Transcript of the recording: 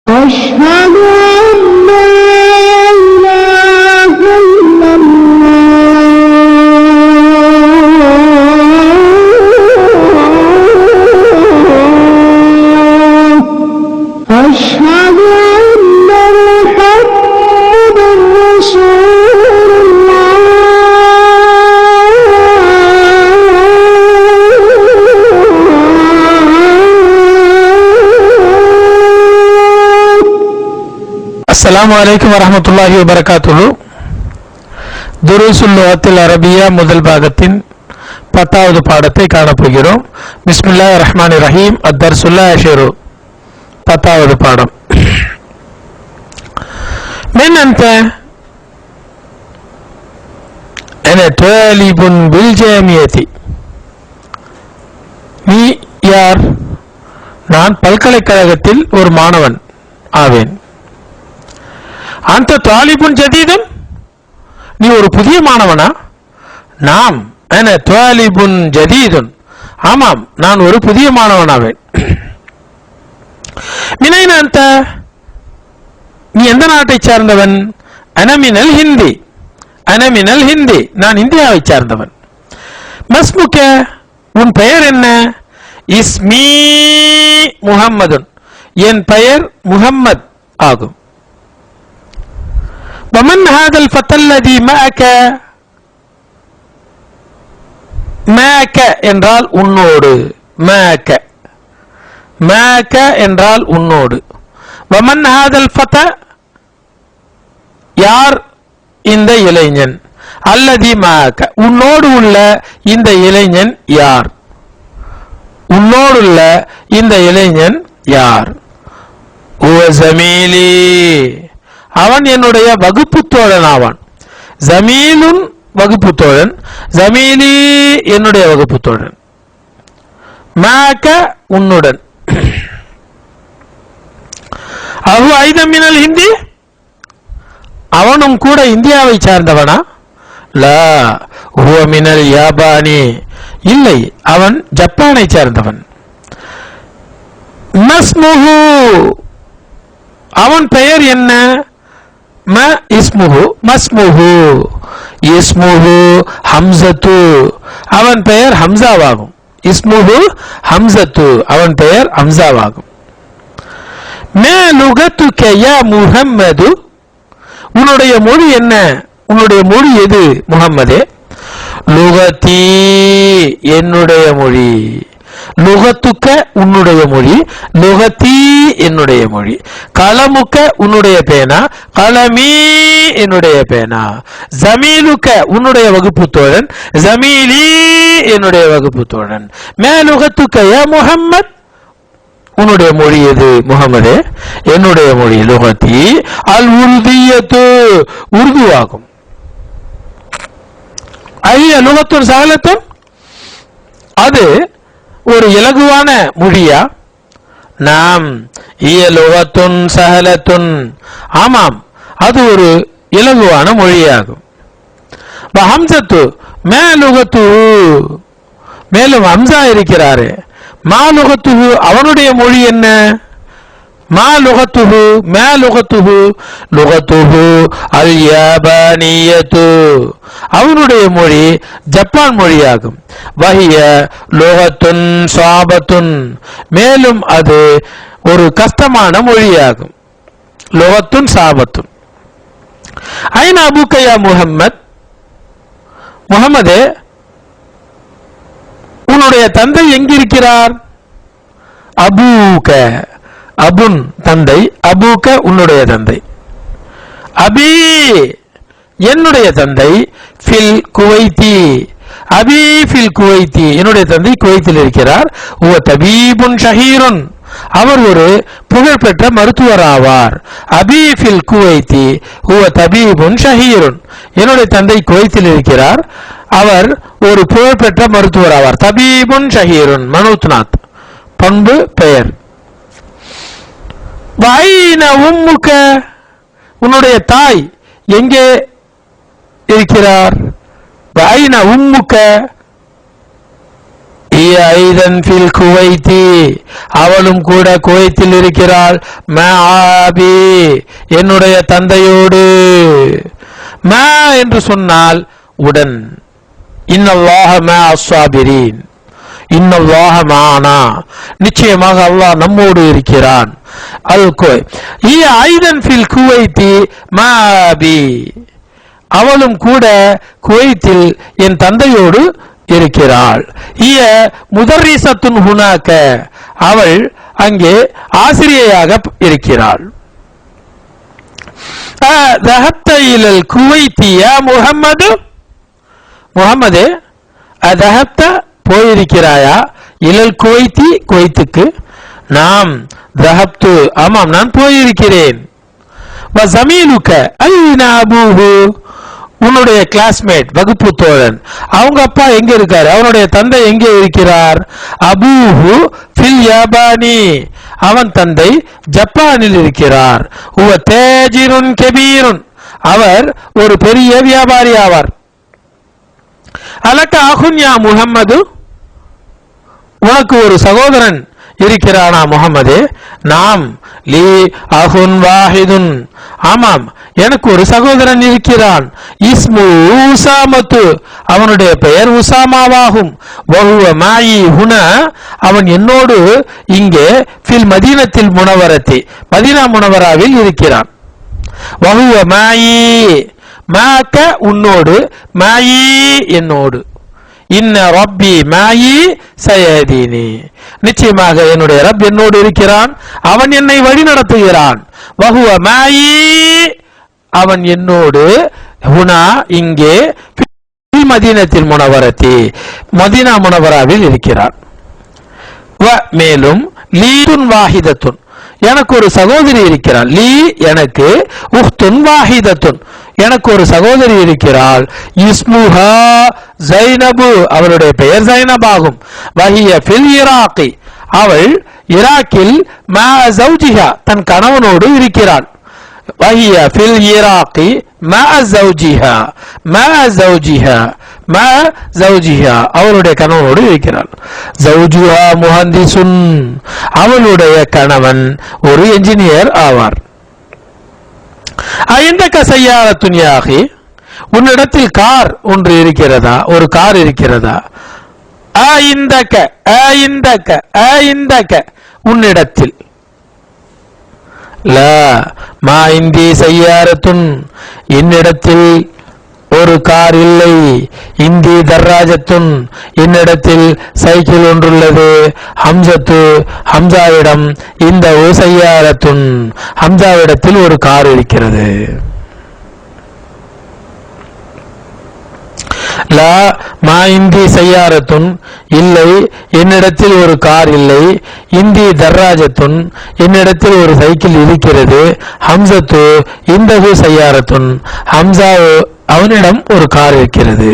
أشهد أن لا إله إلا الله أشهد أن محمدا رسول الله அஸ்ஸலாமு அலைக்கும் வரஹ்மத்துல்லாஹி வபரகாத்துஹு. துருசுல் லுகத்தில் அரபியா முதல் பாகத்தின் 10வது பாடத்தை காணப்போகிறோம். பிஸ்மில்லாஹிர் ரஹ்மானிர் ரஹீம். அத்தர்சுல் ஆஷிரு 10வது பாடம். من أنت؟ أنا طالب بالجامعة. நீ யார்? நான் பல்கலைக்கழகத்தில் ஒரு மாணவன் ஆவேன். அந்த தாலிபுன் ஜதீதன், நீ ஒரு புதிய மாணவனா? நாம் அன தாலிபுன் ஜதீதுன், ஆமாம் நான் ஒரு புதிய மாணவனாவேன். மினைன அந்த, நீ எந்த நாட்டை சார்ந்தவன்? அனமினல் ஹிந்தி, அனமினல் ஹிந்தி, நான் இந்தியாவை சார்ந்தவன். மஸ்முக, உன் பெயர் என்ன? இஸ்மி முஹம்மதுன், என் பெயர் முஹம்மத் ஆகும். ومن هذا الفتى الذي معك؟ معك என்றால் உன்னோடு, معك معك என்றால் உன்னோடு. ومن هذا الفتى, யார் இந்த இளைஞன்? الذي معك, உன்னோடு உள்ள இந்த இளைஞன் யார்? உன்னோடுள்ள இந்த இளைஞன் யார்? هو زميلي, அவன் என்னுடைய வகுப்பு தோழன் ஆவான். ஜமீலுன் வகுப்பு தோழன், ஜமீலி என்னுடைய வகுப்பு தோழன். மாக்க உன்னுடன். அஹு ஐதம் மினல் ஹிந்தி, அவனும் கூட இந்தியாவை சார்ந்தவனா? லா ஹுவ மினல் யாபானி, இல்லை அவன் ஜப்பானை சார்ந்தவன். மஸ்முஹு, அவன் பெயர் என்ன? ம இஸ்முஹு மஸ்முஹு, இஸ்முஹு ஹம்சத்து, அவன் பெயர் ஹம்சாவாகும். இஸ்முஹு ஹம்சத்து, அவன் பெயர் ஹம்சாவாகும். மே லுகத்துக யா முஹம்மது, உன்னுடைய மொழி என்ன? உன்னுடைய மொழி எது முஹம்மதே? லுகதி, என்னுடைய மொழி. லுகத்துக்க உன்னுடைய மொழி, லுகத்தி என்னுடைய மொழி. கலமுக்க உன்னுடைய பேனா, கலமி என்னுடைய பேனா. ஜமீலுக்க உன்னுடைய வகுப்பு தோழன், ஜமீலி என்னுடைய வகுப்பு தோழன். மே லுகத்துக்க யா முஹம்மத், உன்னுடைய மொழி எது முஹம்மதே? என்னுடைய மொழி லுகத்தி. அல் உருதியத்து, உருது ஆகும். ஐய லுகத்துன் சகலத்துன், அது ஒரு இலகுவான மொழியா? நாம் இய லுகத்துன் சஹலத்துன், ஆமாம் அது ஒரு இலகுவான மொழியாகும். ஹம்சத்து மே லுகத்துஹு, மேலும் ஹம்சா இருக்கிறாரே. மா லுகத்துஹு, அவனுடைய மொழி என்ன? மா லுகத்துஹு மா லுகத்துஹு, லுகத்துஹு அல் யாபானியத்து, அவனுடைய மொழி ஜப்பான் மொழியாகும். வஹிய லுகத்துன் சாபத்துன், மேலும் அது ஒரு கஷ்டமான மொழியாகும். லுகத்துன் சாபத்துன். ஐன அபூக்க யா முஹம்மத், முஹம்மதே உன்னுடைய தந்தை எங்கிருக்கிறார்? அபூக்க, அபுன் தந்தை, அபூக்க உன்னுடைய தந்தை. அபி என்னுடைய தந்தை, ஃபில் குவைத்தி, அபி ஃபில் குவைத்தி, என்னுடைய தந்தை குவைத்தில் இருக்கிறார். ஓ தபீபுன் ஷஹீருன், அவர் ஒரு புகழ்பெற்ற மருத்துவர் ஆவார். அபி ஃபில் குவைத்தி ஹுவ தபீபுன் ஷஹீருன், என்னுடைய தந்தை குவைத்தில் இருக்கிறார், அவர் ஒரு புகழ்பெற்ற மருத்துவர் ஆவார். தபீபுன் ஷஹீருன் மனூத்நாத், பண்பு பெயர். வைன உம்முக, உன்னுடைய தாய் எங்கே இருக்கிறார்? வைன உம்முக ஐதன் ஃபில் குவைத்தி, அவளும் கூட குவைத்தில் இருக்கிறாள். மஆபி, என்னுடைய தந்தையோடு. மா என்று சொன்னால் உடன். இன்னல்லாஹ மஅஸ் ஸாபிரீன், இன்னல்லாஹ மஅனா, நிச்சயமாக அல்லாஹ் நம்மோடு இருக்கிறான். அல் ஐதன் ஃபில் குவைத்தி மஆபி, அவளும் கூட குவைத்தில் என் தந்தையோடு இருக்கிறாள். முதர்ரிசத்துன் ஹுனாக, அவள் அங்கே ஆசிரியையாக இருக்கிறாள். ذهبت إلى الكويت يا محمد, முஹம்மதே ذهبت, போயிருக்கிறாயா, இலல் குவைத்தி, குவைத்துக்கு. நாம் ذهبت, ஆமாம் நான் போயிருக்கிறேன். வஸமீலுக ஐன அபூஹு, உன்னுடைய கிளாஸ்மேட், வகுப்பு தோழன், அவங்க அப்பா எங்க இருக்காரு, அவனுடைய தந்தை எங்கே இருக்கிறார். அபூஹு ஃபில் யாபானி, அவன் தந்தை ஜப்பானில் இருக்கிறார். ஹுவ தாஜிருன் கபீருன், அவர் ஒரு பெரிய வியாபாரி ஆவார். அலக அஹுன் யா முஹம்மது, உனக்கு ஒரு சகோதரன் இருக்கிறானா முஹம்மதே. நாம் லீ அஹுன் வாஹிதுன், ஆமாம் எனக்கு ஒரு சகோதரன் இருக்கிறான். இஸ்மு உசாமத்து, அவனுடைய பெயர் உசாமாவாகும். வஹுவ மாயி ஹுனா, அவன் என்னோடு இங்கே ஃபில் மதீனத்தில் முனவரத்தி, மதீனா முனவராவில் இருக்கிறான். வஹுவ மாயி, மாக்க உன்னோடு, மாயி என்னோடு. இன்ன ரப்பி மாயி சயதீனி, நிச்சயமாக என்னுடைய ரப் என்னோடு இருக்கிறான், அவன் என்னை வழி நடத்துகிறான். வஹுவ மாயி, அவன் என்னோடு, ஹுனா இங்கே, மதீனத்தில் முனவரத்தி, மதீனா முனவராவில் இருக்கிறான். மேலும் லீதுன் வாஹிதத்துன், எனக்கு ஒரு சகோதரி இருக்கிறாள். லீ எனக்கு, உஹ்துன் வாஹிதத்துன், எனக்கு ஒரு சகோதரி இருக்கிறாள். இஸ்முஹா ஜைனபு, அவளுடைய பெயர் ஜைனப் ஆகும். வஹிய ஃபில் இராக்கி, அவள் ஈராக்கில் மா ஜௌஜிஹா, தன் கணவனோடு இருக்கிறாள். வஹிய ஃபில் இராக்கி மா ஜௌஜிஹா, மா ஜௌஜிஹா, மா ஜௌஜிஹா, அவளுடைய கணவனோடு இருக்கிறாள். ஜௌஜுஹா முஹந்திசுன், அவளுடைய கணவன் ஒரு என்ஜினியர் ஆவார். ஐந்தக சய்யாரத்துன் யாகி, உன்னிடத்தில் கார் ஒன்று இருக்கிறதா, ஒரு கார் இருக்கிறதா. ஐந்தக, ஐந்தக, ஐந்தக, உன்னிடத்தில். லா மா இந்தி சய்யாரத்துன், என்னிடத்தில் ஒரு கார் இல்லை. இந்தி தர்ராஜத்துன், என்னிடத்தில் சைக்கிள் ஒன்றுள்ளது. ஹம்சத்து, ஹம்சாவிடம் இந்த சய்யாரத்துன், ஹம்சாவிடத்தில் ஒரு கார் இருக்கிறது. லா மா இந்தி சய்யாரத்துன், இல்லை என்னிடத்தில் ஒரு கார் இல்லை. இந்தி தர்ராஜத்துன், என்னிடத்தில் ஒரு சைக்கிள் இருக்கிறது. ஹம்சத்து இந்தகு சய்யாரத்துன், ஹம்சா அவனிடம் ஒரு கார் இருக்கிறது.